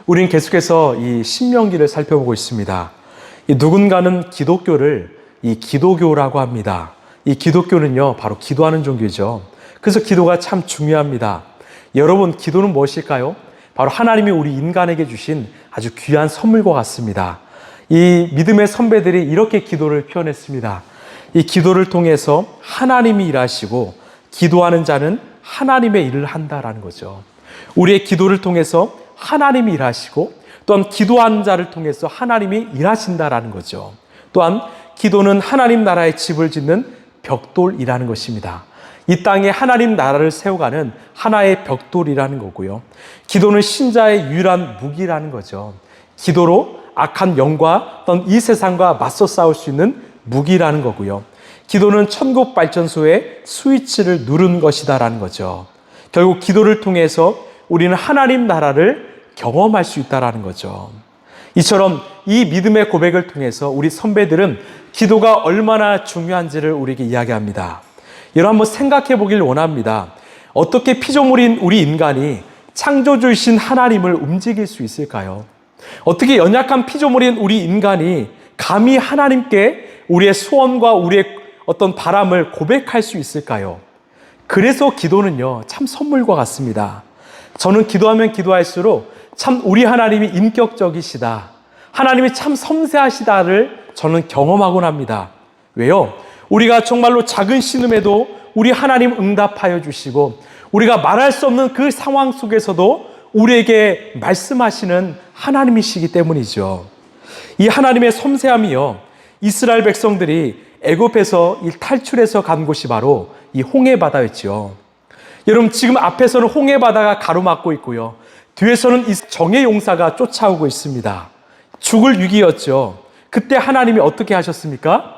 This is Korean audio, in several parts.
우리는 계속해서 이 신명기를 살펴보고 있습니다. 누군가는 기독교를 이 기도교라고 합니다. 이 기독교는요, 바로 기도하는 종교죠. 그래서 기도가 참 중요합니다. 여러분, 기도는 무엇일까요? 바로 하나님이 우리 인간에게 주신 아주 귀한 선물과 같습니다. 이 믿음의 선배들이 이렇게 기도를 표현했습니다. 이 기도를 통해서 하나님이 일하시고 기도하는 자는 하나님의 일을 한다라는 거죠. 우리의 기도를 통해서 하나님이 일하시고 또한 기도하는 자를 통해서 하나님이 일하신다라는 거죠. 또한 기도는 하나님 나라의 집을 짓는 벽돌이라는 것입니다. 이 땅에 하나님 나라를 세워가는 하나의 벽돌이라는 거고요. 기도는 신자의 유일한 무기라는 거죠. 기도로 악한 영과 또는 이 세상과 맞서 싸울 수 있는 무기라는 거고요. 기도는 천국 발전소의 스위치를 누르는 것이다라는 거죠. 결국 기도를 통해서 우리는 하나님 나라를 경험할 수 있다라는 거죠. 이처럼 이 믿음의 고백을 통해서 우리 선배들은 기도가 얼마나 중요한지를 우리에게 이야기합니다. 여러분 한번 생각해 보길 원합니다. 어떻게 피조물인 우리 인간이 창조주이신 하나님을 움직일 수 있을까요? 어떻게 연약한 피조물인 우리 인간이 감히 하나님께 우리의 소원과 우리의 어떤 바람을 고백할 수 있을까요? 그래서 기도는요, 참 선물과 같습니다. 저는 기도하면 기도할수록 참 우리 하나님이 인격적이시다, 하나님이 참 섬세하시다를 저는 경험하곤 합니다. 왜요? 우리가 정말로 작은 신음에도 우리 하나님 응답하여 주시고 우리가 말할 수 없는 그 상황 속에서도 우리에게 말씀하시는 하나님이시기 때문이죠. 이 하나님의 섬세함이요, 이스라엘 백성들이 애굽에서 탈출해서 간 곳이 바로 이 홍해바다였죠. 여러분, 지금 앞에서는 홍해바다가 가로막고 있고요, 뒤에서는 이 정의 용사가 쫓아오고 있습니다. 죽을 위기였죠. 그때 하나님이 어떻게 하셨습니까?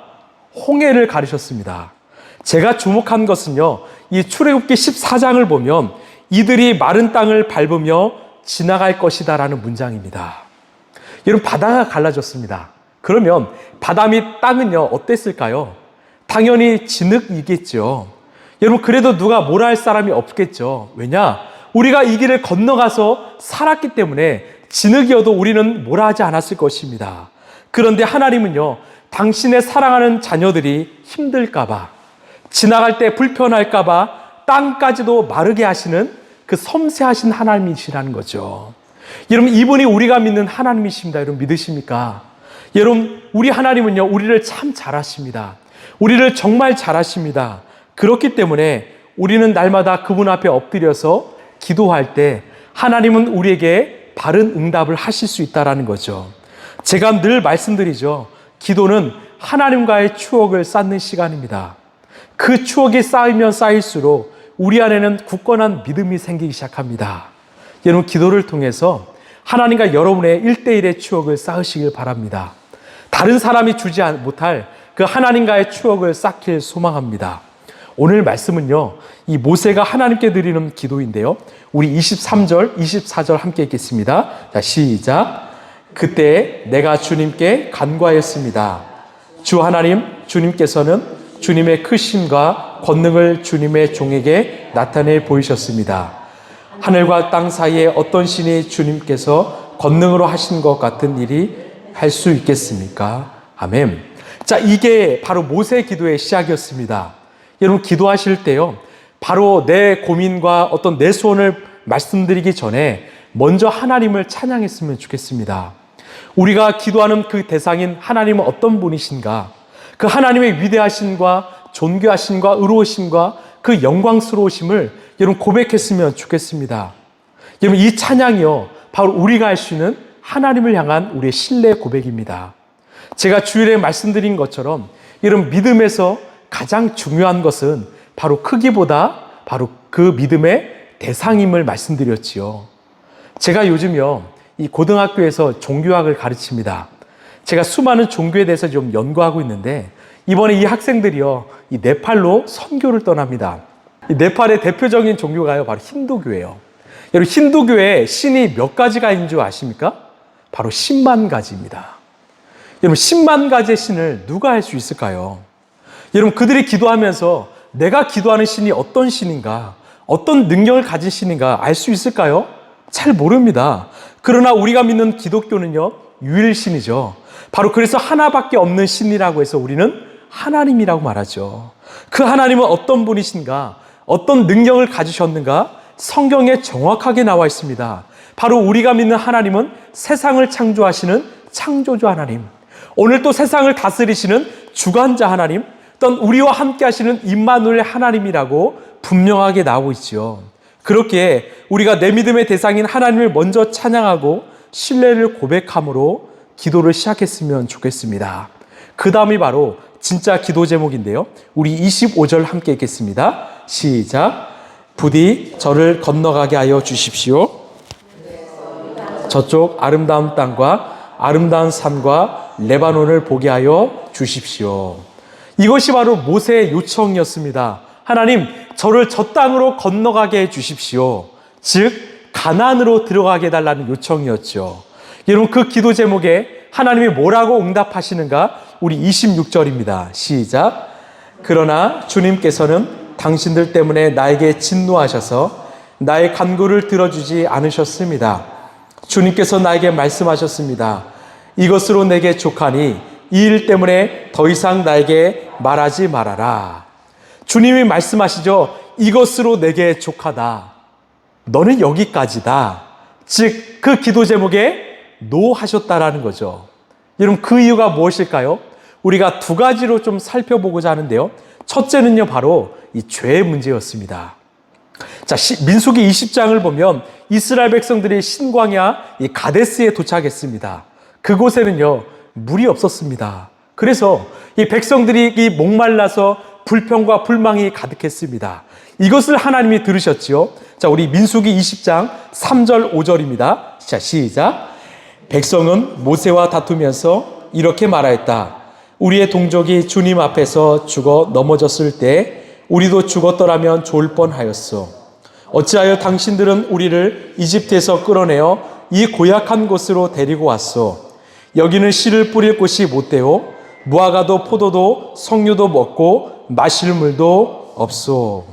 홍해를 가르셨습니다. 제가 주목한 것은요, 이 출애굽기 14장을 보면 이들이 마른 땅을 밟으며 지나갈 것이다 라는 문장입니다. 여러분, 바다가 갈라졌습니다. 그러면 바다 및 땅은요, 어땠을까요? 당연히 진흙이겠죠. 여러분, 그래도 누가 뭐라 할 사람이 없겠죠. 왜냐? 우리가 이 길을 건너가서 살았기 때문에 진흙이어도 우리는 뭐라 하지 않았을 것입니다. 그런데 하나님은요, 당신의 사랑하는 자녀들이 힘들까봐, 지나갈 때 불편할까봐 땅까지도 마르게 하시는 그 섬세하신 하나님이시라는 거죠. 여러분, 이분이 우리가 믿는 하나님이십니다. 여러분, 믿으십니까? 여러분, 우리 하나님은요, 우리를 참 잘하십니다. 우리를 정말 잘하십니다. 그렇기 때문에 우리는 날마다 그분 앞에 엎드려서 기도할 때 하나님은 우리에게 바른 응답을 하실 수 있다는 거죠. 제가 늘 말씀드리죠. 기도는 하나님과의 추억을 쌓는 시간입니다. 그 추억이 쌓이면 쌓일수록 우리 안에는 굳건한 믿음이 생기기 시작합니다. 여러분, 기도를 통해서 하나님과 여러분의 1대1의 추억을 쌓으시길 바랍니다. 다른 사람이 주지 못할 그 하나님과의 추억을 쌓길 소망합니다. 오늘 말씀은요, 이 모세가 하나님께 드리는 기도인데요, 우리 23절, 24절 함께 읽겠습니다. 자, 시작. 그때 내가 주님께 간구하였습니다. 주 하나님, 주님께서는 주님의 크심과 권능을 주님의 종에게 나타내 보이셨습니다. 하늘과 땅 사이에 어떤 신이 주님께서 권능으로 하신 것 같은 일이 할 수 있겠습니까? 아멘. 자, 이게 바로 모세의 기도의 시작이었습니다. 여러분, 기도하실 때요, 바로 내 고민과 어떤 내 소원을 말씀드리기 전에 먼저 하나님을 찬양했으면 좋겠습니다. 우리가 기도하는 그 대상인 하나님은 어떤 분이신가? 그 하나님의 위대하심과 존귀하심과 의로우심과 그 영광스러우심을 여러분 고백했으면 좋겠습니다. 여러분, 이 찬양이요, 바로 우리가 할 수 있는 하나님을 향한 우리의 신뢰 고백입니다. 제가 주일에 말씀드린 것처럼 여러분, 믿음에서 가장 중요한 것은 바로 크기보다 바로 그 믿음의 대상임을 말씀드렸지요. 제가 요즘요, 이 고등학교에서 종교학을 가르칩니다. 제가 수많은 종교에 대해서 좀 연구하고 있는데 이번에 이 학생들이요, 이 네팔로 선교를 떠납니다. 이 네팔의 대표적인 종교가요, 바로 힌두교예요. 여러분, 힌두교에 신이 몇 가지가 있는 줄 아십니까? 바로 10만 가지입니다. 여러분, 10만 가지의 신을 누가 할 수 있을까요? 여러분, 그들이 기도하면서 내가 기도하는 신이 어떤 신인가, 어떤 능력을 가진 신인가 알 수 있을까요? 잘 모릅니다. 그러나 우리가 믿는 기독교는요, 유일신이죠. 바로 그래서 하나밖에 없는 신이라고 해서 우리는 하나님이라고 말하죠. 그 하나님은 어떤 분이신가, 어떤 능력을 가지셨는가, 성경에 정확하게 나와 있습니다. 바로 우리가 믿는 하나님은 세상을 창조하시는 창조주 하나님, 오늘 또 세상을 다스리시는 주관자 하나님, 또 우리와 함께 하시는 임마누엘 하나님이라고 분명하게 나오고 있죠. 그렇기에 우리가 내 믿음의 대상인 하나님을 먼저 찬양하고 신뢰를 고백함으로 기도를 시작했으면 좋겠습니다. 그 다음이 바로 진짜 기도 제목인데요. 우리 25절 함께 읽겠습니다. 시작. 부디 저를 건너가게 하여 주십시오. 저쪽 아름다운 땅과 아름다운 산과 레바논을 보게 하여 주십시오. 이것이 바로 모세의 요청이었습니다. 하나님, 저를 저 땅으로 건너가게 해 주십시오. 즉 가나안으로 들어가게 해달라는 요청이었죠. 여러분, 그 기도 제목에 하나님이 뭐라고 응답하시는가? 우리 26절입니다. 시작. 그러나 주님께서는 당신들 때문에 나에게 진노하셔서 나의 간구를 들어주지 않으셨습니다. 주님께서 나에게 말씀하셨습니다. 이것으로 내게 족하니 이 일 때문에 더 이상 나에게 말하지 말아라. 주님이 말씀하시죠. 이것으로 내게 족하다. 너는 여기까지다. 즉 그 기도 제목에 노 하셨다라는 거죠. 여러분, 그 이유가 무엇일까요? 우리가 두 가지로 좀 살펴보고자 하는데요. 첫째는요, 바로 이 죄의 문제였습니다. 자, 민수기 20장을 보면 이스라엘 백성들이 신광야 이 가데스에 도착했습니다. 그곳에는요, 물이 없었습니다. 그래서 이 백성들이 이 목말라서 불평과 불망이 가득했습니다. 이것을 하나님이 들으셨지요. 자, 우리 민수기 20장 3절 5절입니다. 자, 시작. 백성은 모세와 다투면서 이렇게 말하였다. 우리의 동족이 주님 앞에서 죽어 넘어졌을 때 우리도 죽었더라면 좋을 뻔하였소. 어찌하여 당신들은 우리를 이집트에서 끌어내어 이 고약한 곳으로 데리고 왔소. 여기는 씨를 뿌릴 곳이 못되오. 무화과도 포도도 석류도 먹고 마실 물도 없소.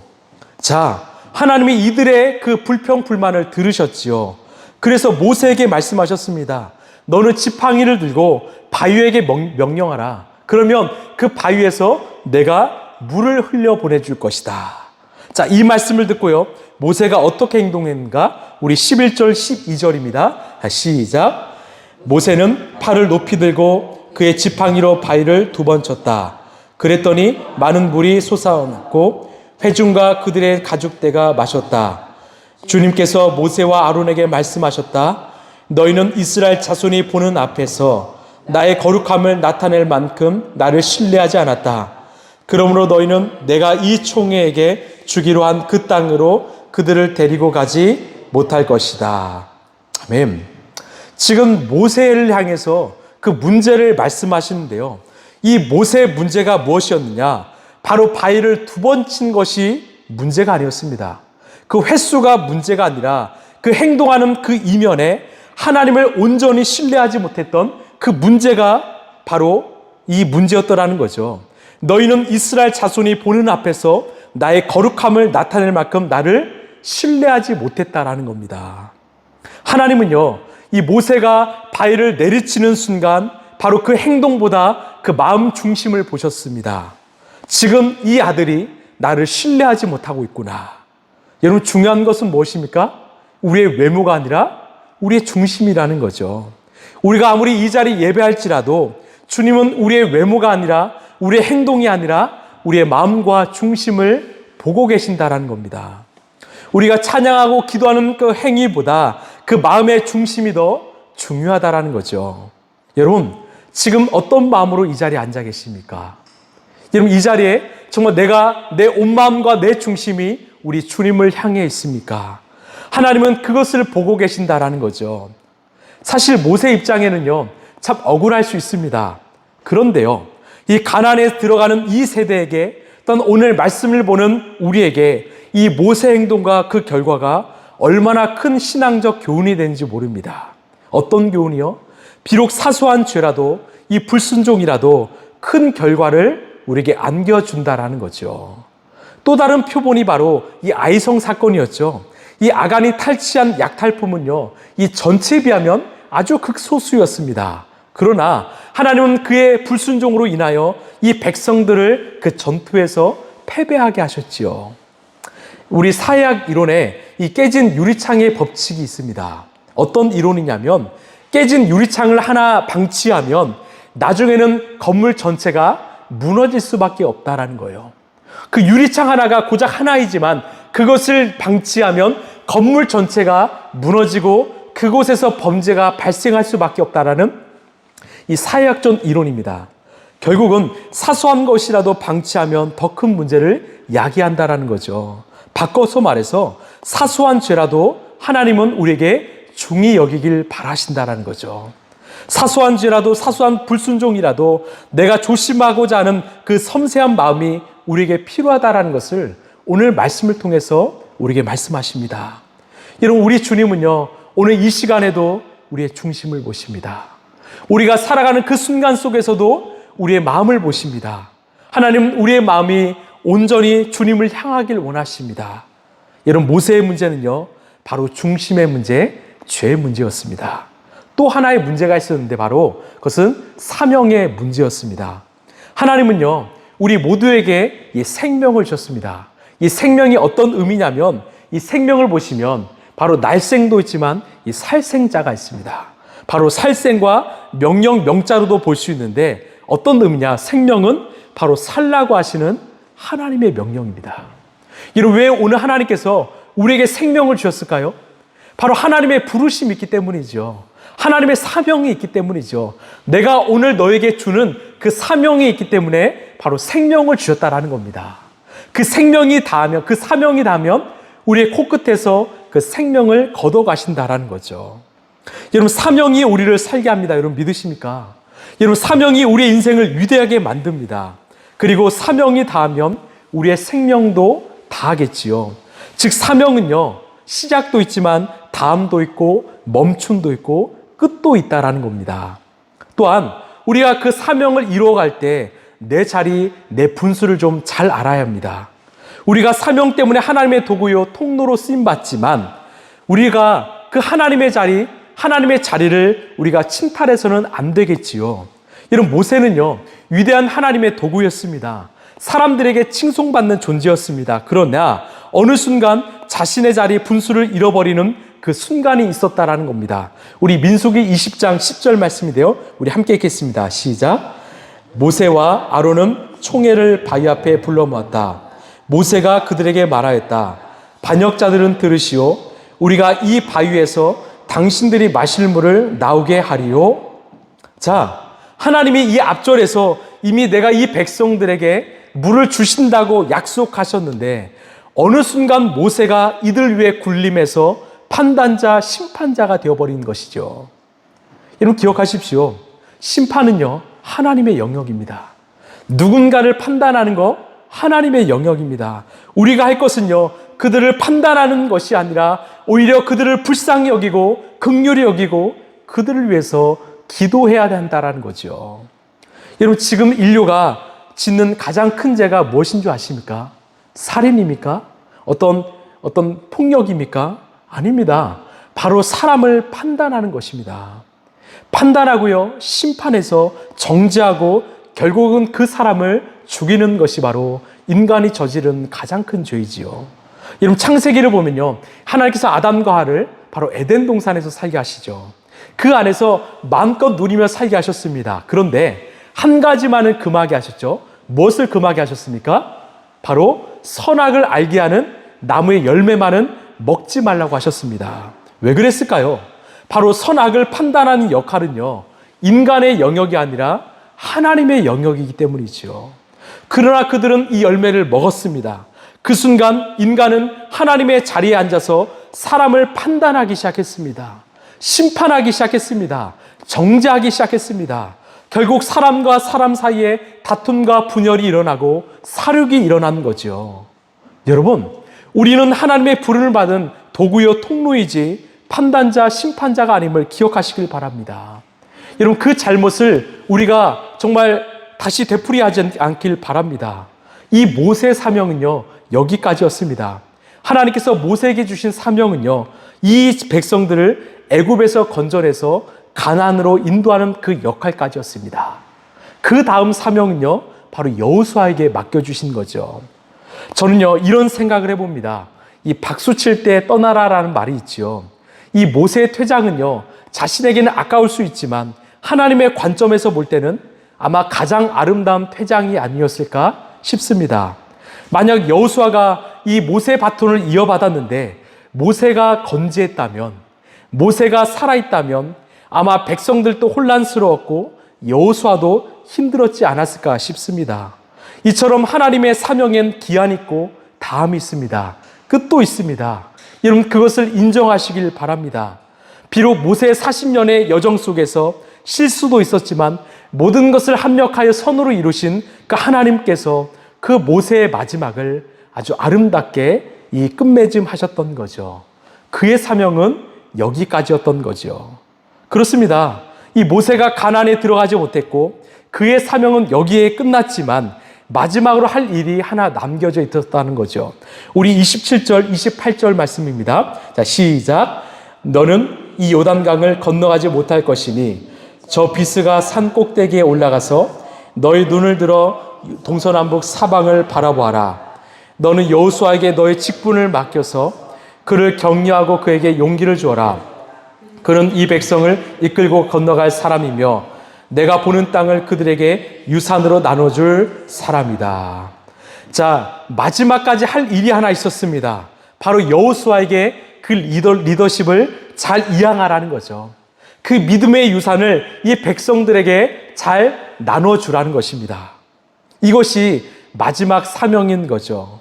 자, 하나님이 이들의 그 불평불만을 들으셨지요. 그래서 모세에게 말씀하셨습니다. 너는 지팡이를 들고 바위에게 명령하라. 그러면 그 바위에서 내가 물을 흘려 보내줄 것이다. 자, 이 말씀을 듣고요, 모세가 어떻게 행동했는가? 우리 11절 12절입니다. 시작. 모세는 팔을 높이 들고 그의 지팡이로 바위를 2번 쳤다. 그랬더니 많은 물이 솟아났고 회중과 그들의 가축대가 마셨다. 주님께서 모세와 아론에게 말씀하셨다. 너희는 이스라엘 자손이 보는 앞에서 나의 거룩함을 나타낼 만큼 나를 신뢰하지 않았다. 그러므로 너희는 내가 이 총회에게 주기로 한 그 땅으로 그들을 데리고 가지 못할 것이다. 아멘. 지금 모세를 향해서 그 문제를 말씀하시는데요. 이 모세의 문제가 무엇이었느냐? 바로 바위를 2번 친 것이 문제가 아니었습니다. 그 횟수가 문제가 아니라 그 행동하는 그 이면에 하나님을 온전히 신뢰하지 못했던 그 문제가 바로 이 문제였더라는 거죠. 너희는 이스라엘 자손이 보는 앞에서 나의 거룩함을 나타낼 만큼 나를 신뢰하지 못했다라는 겁니다. 하나님은요, 이 모세가 바위를 내리치는 순간 바로 그 행동보다 그 마음 중심을 보셨습니다. 지금 이 아들이 나를 신뢰하지 못하고 있구나. 여러분, 중요한 것은 무엇입니까? 우리의 외모가 아니라 우리의 중심이라는 거죠. 우리가 아무리 이 자리 예배할지라도 주님은 우리의 외모가 아니라 우리의 행동이 아니라 우리의 마음과 중심을 보고 계신다라는 겁니다. 우리가 찬양하고 기도하는 그 행위보다 그 마음의 중심이 더 중요하다라는 거죠. 여러분, 지금 어떤 마음으로 이 자리에 앉아 계십니까? 여러분, 이 자리에 정말 내가 내 온 마음과 내 중심이 우리 주님을 향해 있습니까? 하나님은 그것을 보고 계신다라는 거죠. 사실 모세 입장에는요, 참 억울할 수 있습니다. 그런데요, 이 가나안에 들어가는 이 세대에게, 또는 오늘 말씀을 보는 우리에게 이 모세 행동과 그 결과가 얼마나 큰 신앙적 교훈이 되는지 모릅니다. 어떤 교훈이요? 비록 사소한 죄라도, 이 불순종이라도 큰 결과를 우리에게 안겨준다라는 거죠. 또 다른 표본이 바로 이 아이성 사건이었죠. 이 아간이 탈취한 약탈품은요, 이 전체에 비하면 아주 극소수였습니다. 그러나 하나님은 그의 불순종으로 인하여 이 백성들을 그 전투에서 패배하게 하셨지요. 우리 사회학 이론에 이 깨진 유리창의 법칙이 있습니다. 어떤 이론이냐면 깨진 유리창을 하나 방치하면 나중에는 건물 전체가 무너질 수밖에 없다라는 거예요. 그 유리창 하나가 고작 하나이지만 그것을 방치하면 건물 전체가 무너지고 그곳에서 범죄가 발생할 수밖에 없다라는 이 사회학적 이론입니다. 결국은 사소한 것이라도 방치하면 더 큰 문제를 야기한다라는 거죠. 바꿔서 말해서 사소한 죄라도 하나님은 우리에게 중히 여기길 바라신다라는 거죠. 사소한 죄라도 사소한 불순종이라도 내가 조심하고자 하는 그 섬세한 마음이 우리에게 필요하다라는 것을 오늘 말씀을 통해서 우리에게 말씀하십니다. 여러분, 우리 주님은요, 오늘 이 시간에도 우리의 중심을 보십니다. 우리가 살아가는 그 순간 속에서도 우리의 마음을 보십니다. 하나님은 우리의 마음이 온전히 주님을 향하길 원하십니다. 여러분, 모세의 문제는요, 바로 중심의 문제, 죄의 문제였습니다. 또 하나의 문제가 있었는데 바로 그것은 사명의 문제였습니다. 하나님은요, 우리 모두에게 이 생명을 주셨습니다. 이 생명이 어떤 의미냐면 이 생명을 보시면 바로 날생도 있지만 이 살생자가 있습니다. 바로 살생과 명령 명자로도 볼 수 있는데 어떤 의미냐? 생명은 바로 살라고 하시는 하나님의 명령입니다. 여러분, 왜 오늘 하나님께서 우리에게 생명을 주셨을까요? 바로 하나님의 부르심이 있기 때문이죠. 하나님의 사명이 있기 때문이죠. 내가 오늘 너에게 주는 그 사명이 있기 때문에 바로 생명을 주셨다라는 겁니다. 그 생명이 닿으면, 그 사명이 닿으면 우리의 코끝에서 그 생명을 걷어가신다라는 거죠. 여러분, 사명이 우리를 살게 합니다. 여러분, 믿으십니까? 여러분, 사명이 우리의 인생을 위대하게 만듭니다. 그리고 사명이 닿으면 우리의 생명도 닿겠지요. 즉, 사명은요, 시작도 있지만 다음도 있고 멈춤도 있고 끝도 있다라는 겁니다. 또한 우리가 그 사명을 이루어갈 때 내 자리, 내 분수를 좀 잘 알아야 합니다. 우리가 사명 때문에 하나님의 도구요 통로로 쓰임받지만 우리가 그 하나님의 자리를 우리가 침탈해서는 안 되겠지요. 여러분, 모세는요, 위대한 하나님의 도구였습니다. 사람들에게 칭송받는 존재였습니다. 그러나 어느 순간 자신의 자리, 분수를 잃어버리는 그 순간이 있었다라는 겁니다. 우리 민수기 20장 10절 말씀인데요, 우리 함께 읽겠습니다. 시작. 모세와 아론은 총회를 바위 앞에 불러 모았다. 모세가 그들에게 말하였다. 반역자들은 들으시오. 우리가 이 바위에서 당신들이 마실 물을 나오게 하리요. 자, 하나님이 이 앞절에서 이미 내가 이 백성들에게 물을 주신다고 약속하셨는데 어느 순간 모세가 이들 위해 군림해서 판단자, 심판자가 되어버린 것이죠. 여러분, 기억하십시오. 심판은요, 하나님의 영역입니다. 누군가를 판단하는 거 하나님의 영역입니다. 우리가 할 것은요, 그들을 판단하는 것이 아니라 오히려 그들을 불쌍히 여기고 긍휼히 여기고 그들을 위해서 기도해야 한다는 거죠. 여러분, 지금 인류가 짓는 가장 큰 죄가 무엇인 줄 아십니까? 살인입니까? 어떤 폭력입니까? 아닙니다. 바로 사람을 판단하는 것입니다. 판단하고요, 심판해서 정죄하고 결국은 그 사람을 죽이는 것이 바로 인간이 저지른 가장 큰 죄이지요. 여러분, 창세기를 보면요, 하나님께서 아담과 하와를 바로 에덴 동산에서 살게 하시죠. 그 안에서 마음껏 누리며 살게 하셨습니다. 그런데 한 가지만은 금하게 하셨죠. 무엇을 금하게 하셨습니까? 바로 선악을 알게 하는 나무의 열매만은 먹지 말라고 하셨습니다. 왜 그랬을까요? 바로 선악을 판단하는 역할은요, 인간의 영역이 아니라 하나님의 영역이기 때문이죠. 그러나 그들은 이 열매를 먹었습니다. 그 순간 인간은 하나님의 자리에 앉아서 사람을 판단하기 시작했습니다. 심판하기 시작했습니다. 정죄하기 시작했습니다. 결국 사람과 사람 사이에 다툼과 분열이 일어나고 사륙이 일어나는 거죠. 여러분, 우리는 하나님의 부름을 받은 도구요 통로이지 판단자, 심판자가 아님을 기억하시길 바랍니다. 여러분, 그 잘못을 우리가 정말 다시 되풀이하지 않길 바랍니다. 이 모세 사명은요, 여기까지였습니다. 하나님께서 모세에게 주신 사명은요, 이 백성들을 애굽에서 건져내서 가나안으로 인도하는 그 역할까지였습니다. 그 다음 사명은요, 바로 여호수아에게 맡겨주신 거죠. 저는요, 이런 생각을 해봅니다. 이 박수 칠 때 떠나라라는 말이 있지요. 이 모세의 퇴장은요, 자신에게는 아까울 수 있지만 하나님의 관점에서 볼 때는 아마 가장 아름다운 퇴장이 아니었을까 싶습니다. 만약 여호수아가 이 모세의 바톤을 이어받았는데 모세가 건재했다면, 모세가 살아있다면 아마 백성들도 혼란스러웠고 여호수아도 힘들었지 않았을까 싶습니다. 이처럼 하나님의 사명엔 기한이 있고 다음이 있습니다. 끝도 있습니다. 여러분, 그것을 인정하시길 바랍니다. 비록 모세의 40년의 여정 속에서 실수도 있었지만 모든 것을 합력하여 선으로 이루신 그 하나님께서 그 모세의 마지막을 아주 아름답게 이 끝맺음 하셨던 거죠. 그의 사명은 여기까지였던 거죠. 그렇습니다. 이 모세가 가나안에 들어가지 못했고 그의 사명은 여기에 끝났지만 마지막으로 할 일이 하나 남겨져 있었다는 거죠. 우리 27절, 28절 말씀입니다. 자, 시작. 너는 이 요단강을 건너가지 못할 것이니 저 비스가 산 꼭대기에 올라가서 너의 눈을 들어 동서남북 사방을 바라보아라. 너는 여호수아에게 너의 직분을 맡겨서 그를 격려하고 그에게 용기를 주어라. 그는 이 백성을 이끌고 건너갈 사람이며 내가 보는 땅을 그들에게 유산으로 나눠줄 사람이다. 자, 마지막까지 할 일이 하나 있었습니다. 바로 여호수아에게 그 리더십을 잘 이양하라는 거죠. 그 믿음의 유산을 이 백성들에게 잘 나눠주라는 것입니다. 이것이 마지막 사명인 거죠.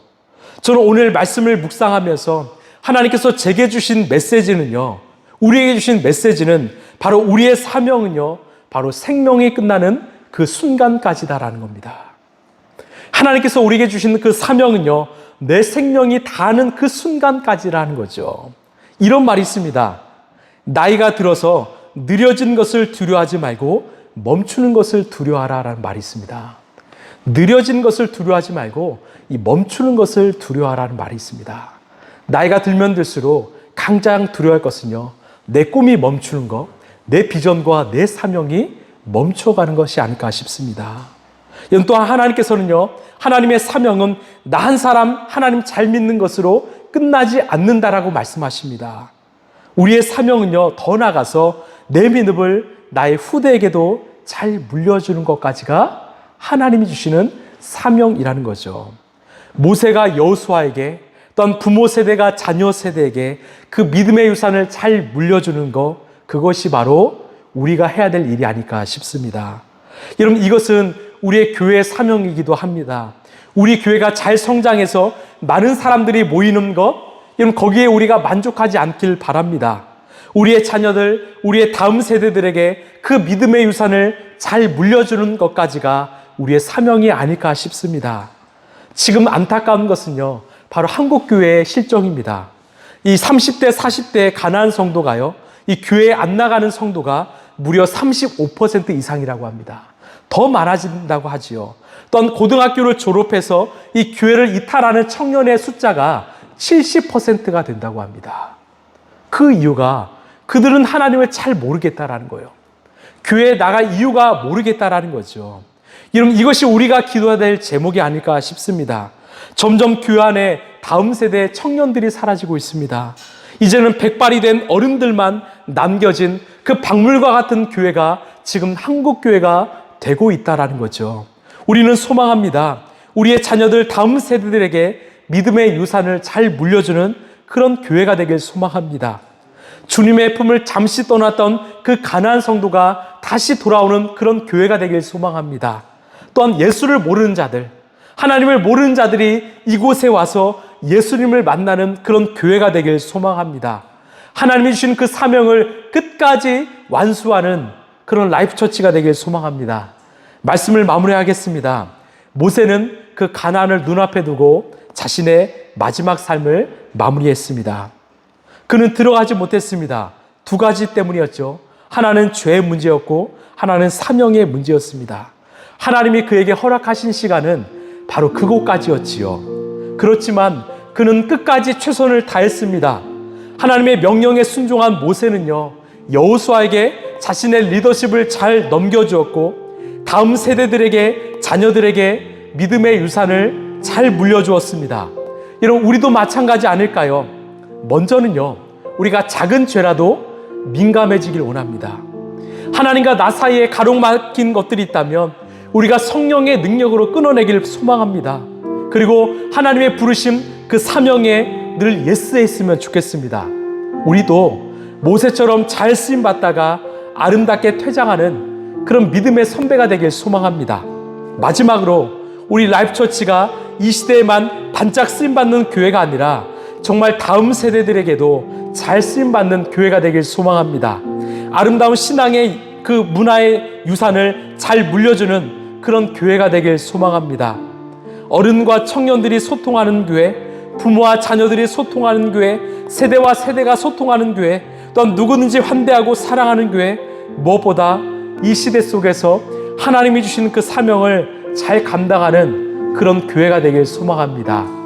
저는 오늘 말씀을 묵상하면서 하나님께서 제게 주신 메시지는요, 우리에게 주신 메시지는 바로 우리의 사명은요, 바로 생명이 끝나는 그 순간까지다라는 겁니다. 하나님께서 우리에게 주신 그 사명은요, 내 생명이 다하는 그 순간까지라는 거죠. 이런 말이 있습니다. 나이가 들어서 느려진 것을 두려워하지 말고 멈추는 것을 두려워하라라는 말이 있습니다. 느려진 것을 두려워하지 말고 이 멈추는 것을 두려워하라는 말이 있습니다. 나이가 들면 들수록 가장 두려워할 것은요, 내 꿈이 멈추는 것, 내 비전과 내 사명이 멈춰가는 것이 아닐까 싶습니다. 또한 하나님께서는요, 하나님의 사명은 나 한 사람 하나님 잘 믿는 것으로 끝나지 않는다라고 말씀하십니다. 우리의 사명은요, 더 나아가서 내 믿음을 나의 후대에게도 잘 물려주는 것까지가 하나님이 주시는 사명이라는 거죠. 모세가 여호수아에게, 또한 부모 세대가 자녀 세대에게 그 믿음의 유산을 잘 물려주는 것, 그것이 바로 우리가 해야 될 일이 아닐까 싶습니다. 여러분, 이것은 우리의 교회의 사명이기도 합니다. 우리 교회가 잘 성장해서 많은 사람들이 모이는 것, 여러분, 거기에 우리가 만족하지 않길 바랍니다. 우리의 자녀들, 우리의 다음 세대들에게 그 믿음의 유산을 잘 물려주는 것까지가 우리의 사명이 아닐까 싶습니다. 지금 안타까운 것은요, 바로 한국교회의 실정입니다. 이 30대, 40대 가난한 성도가요, 이 교회에 안 나가는 성도가 무려 35% 이상이라고 합니다. 더 많아진다고 하지요. 또한 고등학교를 졸업해서 이 교회를 이탈하는 청년의 숫자가 70%가 된다고 합니다. 그 이유가 그들은 하나님을 잘 모르겠다라는 거예요. 교회에 나갈 이유가 모르겠다라는 거죠. 여러분, 이것이 우리가 기도해야 될 제목이 아닐까 싶습니다. 점점 교회 안에 다음 세대의 청년들이 사라지고 있습니다. 이제는 백발이 된 어른들만 남겨진 그 박물과 같은 교회가 지금 한국 교회가 되고 있다라는 거죠. 우리는 소망합니다. 우리의 자녀들 다음 세대들에게 믿음의 유산을 잘 물려주는 그런 교회가 되길 소망합니다. 주님의 품을 잠시 떠났던 그 가난한 성도가 다시 돌아오는 그런 교회가 되길 소망합니다. 또한 예수를 모르는 자들, 하나님을 모르는 자들이 이곳에 와서 예수님을 만나는 그런 교회가 되길 소망합니다. 하나님이 주신 그 사명을 끝까지 완수하는 그런 라이프 처치가 되길 소망합니다. 말씀을 마무리하겠습니다. 모세는 그 가나안을 눈앞에 두고 자신의 마지막 삶을 마무리했습니다. 그는 들어가지 못했습니다. 두 가지 때문이었죠. 하나는 죄의 문제였고 하나는 사명의 문제였습니다. 하나님이 그에게 허락하신 시간은 바로 그곳까지였지요. 그렇지만 그는 끝까지 최선을 다했습니다. 하나님의 명령에 순종한 모세는요, 여호수아에게 자신의 리더십을 잘 넘겨주었고 다음 세대들에게, 자녀들에게 믿음의 유산을 잘 물려주었습니다. 여러분, 우리도 마찬가지 아닐까요? 먼저는요, 우리가 작은 죄라도 민감해지길 원합니다. 하나님과 나 사이에 가로막힌 것들이 있다면 우리가 성령의 능력으로 끊어내길 소망합니다. 그리고 하나님의 부르심, 그 사명에 늘 예스했으면 좋겠습니다. 우리도 모세처럼 잘 쓰임받다가 아름답게 퇴장하는 그런 믿음의 선배가 되길 소망합니다. 마지막으로 우리 라이프처치가 이 시대에만 반짝 쓰임받는 교회가 아니라 정말 다음 세대들에게도 잘 쓰임받는 교회가 되길 소망합니다. 아름다운 신앙의 그 문화의 유산을 잘 물려주는 그런 교회가 되길 소망합니다. 어른과 청년들이 소통하는 교회, 부모와 자녀들이 소통하는 교회, 세대와 세대가 소통하는 교회, 또한 누구든지 환대하고 사랑하는 교회, 무엇보다 이 시대 속에서 하나님이 주신 그 사명을 잘 감당하는 그런 교회가 되길 소망합니다.